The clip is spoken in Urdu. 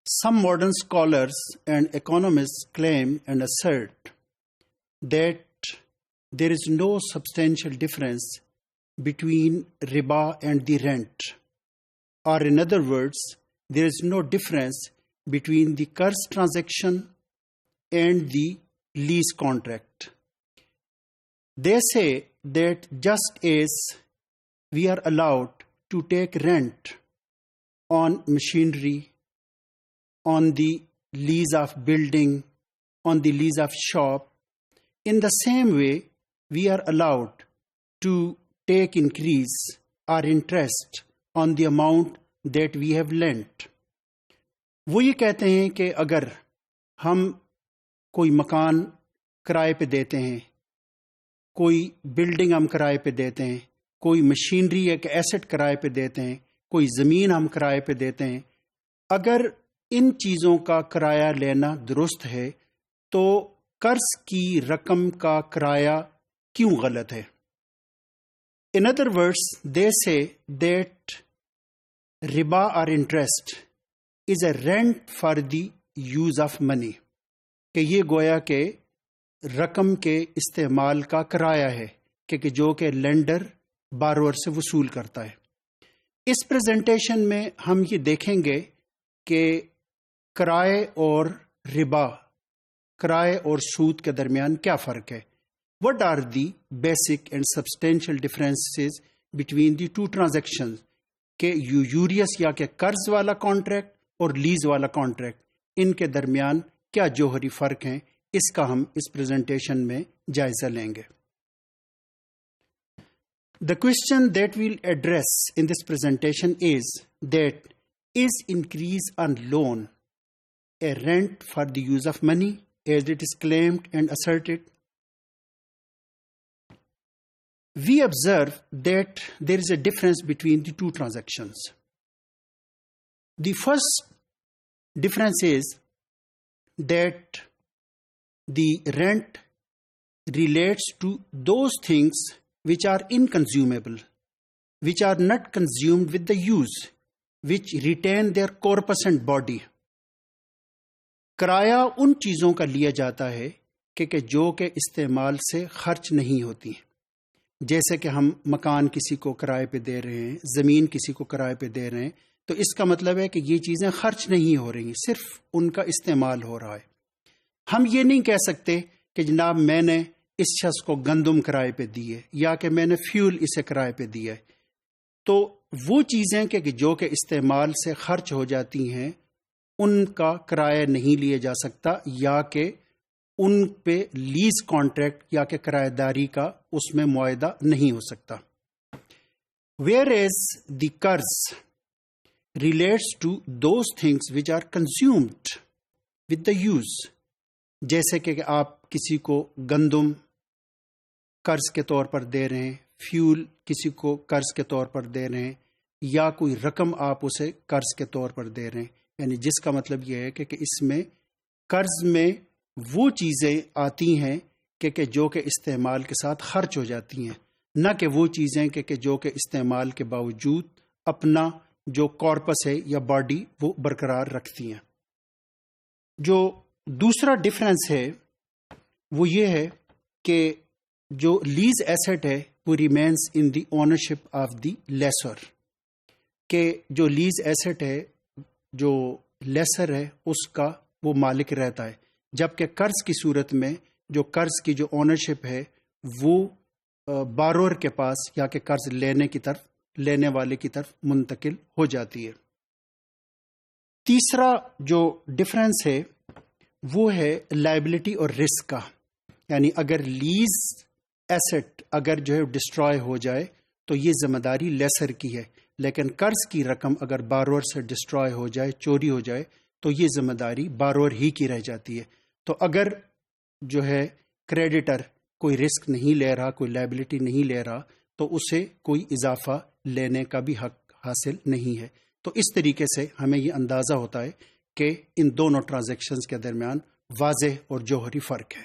Some modern scholars and economists claim and assert that there is no substantial difference between riba and the rent. Or in other words, there is no difference between the qard transaction and the lease contract. They say that just as we are allowed to take rent on machinery, on the lease of building, on the lease of shop, in the same way we are allowed to take increase or interest on the amount that we have lent. وہ یہ کہتے ہیں کہ اگر ہم کوئی مکان کرائے پہ دیتے ہیں، کوئی بلڈنگ ہم کرائے پہ دیتے ہیں، کوئی مشینری ایک ایسٹ کرائے پہ دیتے ہیں، کوئی زمین ہم کرائے پہ دیتے ہیں، اگر ان چیزوں کا کرایہ لینا درست ہے تو قرض کی رقم کا کرایہ کیوں غلط ہے؟ In other words, they say that riba or interest is a rent for the use of money. کہ یہ گویا کہ رقم کے استعمال کا کرایہ ہے کہ جو کہ لینڈر بارور سے وصول کرتا ہے. اس پریزنٹیشن میں ہم یہ دیکھیں گے کہ کرائے اور ربا، کرائے اور سود کے درمیان کیا فرق ہے. What are the basic and substantial differences between the two transactions؟ کہ یوریس یا کہ قرض والا کانٹریکٹ اور لیز والا کانٹریکٹ، ان کے درمیان کیا جوہری فرق ہیں، اس کا ہم اس پریزنٹیشن میں جائزہ لیں گے. The question that we'll address in this presentation is that is increase on loan a rent for the use of money as it is claimed and asserted? We observe that there is a difference between the two transactions. The first difference is that the rent relates to those things which are inconsumable, which are not consumed with the use, which retain their corpus and body. کرایہ ان چیزوں کا لیا جاتا ہے کہ جو کہ استعمال سے خرچ نہیں ہوتی ہیں. جیسے کہ ہم مکان کسی کو کرائے پہ دے رہے ہیں، زمین کسی کو کرائے پہ دے رہے ہیں، تو اس کا مطلب ہے کہ یہ چیزیں خرچ نہیں ہو رہی، صرف ان کا استعمال ہو رہا ہے. ہم یہ نہیں کہہ سکتے کہ جناب میں نے اس شخص کو گندم کرائے پہ دی ہے یا کہ میں نے فیول اسے کرائے پہ دیا ہے. تو وہ چیزیں کہ جو کہ استعمال سے خرچ ہو جاتی ہیں ان کا کرایہ نہیں لیا جا سکتا، یا کہ ان پہ لیز کانٹریکٹ یا کہ کرایہ داری کا اس میں معاہدہ نہیں ہو سکتا. Whereas the قرض relates to those things which are consumed with the use. جیسے کہ آپ کسی کو گندم قرض کے طور پر دے رہے ہیں، فیول کسی کو قرض کے طور پر دے رہے ہیں، یا کوئی رقم آپ اسے قرض کے طور پر دے رہے ہیں. یعنی جس کا مطلب یہ ہے کہ اس میں قرض میں وہ چیزیں آتی ہیں کہ جو کہ استعمال کے ساتھ خرچ ہو جاتی ہیں، نہ کہ وہ چیزیں کہ جو کہ استعمال کے باوجود اپنا جو کارپس ہے یا باڈی وہ برقرار رکھتی ہیں. جو دوسرا ڈفرینس ہے وہ یہ ہے کہ جو لیز ایسٹ ہے وہ remains in the ownership of the lesser. کہ جو لیز ایسٹ ہے، جو لیسر ہے، اس کا وہ مالک رہتا ہے، جبکہ قرض کی صورت میں جو قرض کی جو اونرشپ ہے وہ بارور کے پاس یا کہ قرض لینے والے کی طرف منتقل ہو جاتی ہے. تیسرا جو ڈفرینس ہے وہ ہے لائبلٹی اور رسک کا. یعنی اگر لیز ایسٹ اگر جو ہے ڈسٹرائے ہو جائے تو یہ ذمہ داری لیسر کی ہے، لیکن قرض کی رقم اگر بارور سے ڈسٹرائے ہو جائے، چوری ہو جائے، تو یہ ذمہ داری بارور ہی کی رہ جاتی ہے. تو اگر جو ہے کریڈیٹر کوئی رسک نہیں لے رہا، کوئی لائبلٹی نہیں لے رہا، تو اسے کوئی اضافہ لینے کا بھی حق حاصل نہیں ہے. تو اس طریقے سے ہمیں یہ اندازہ ہوتا ہے کہ ان دونوں ٹرانزیکشنز کے درمیان واضح اور جوہری فرق ہے.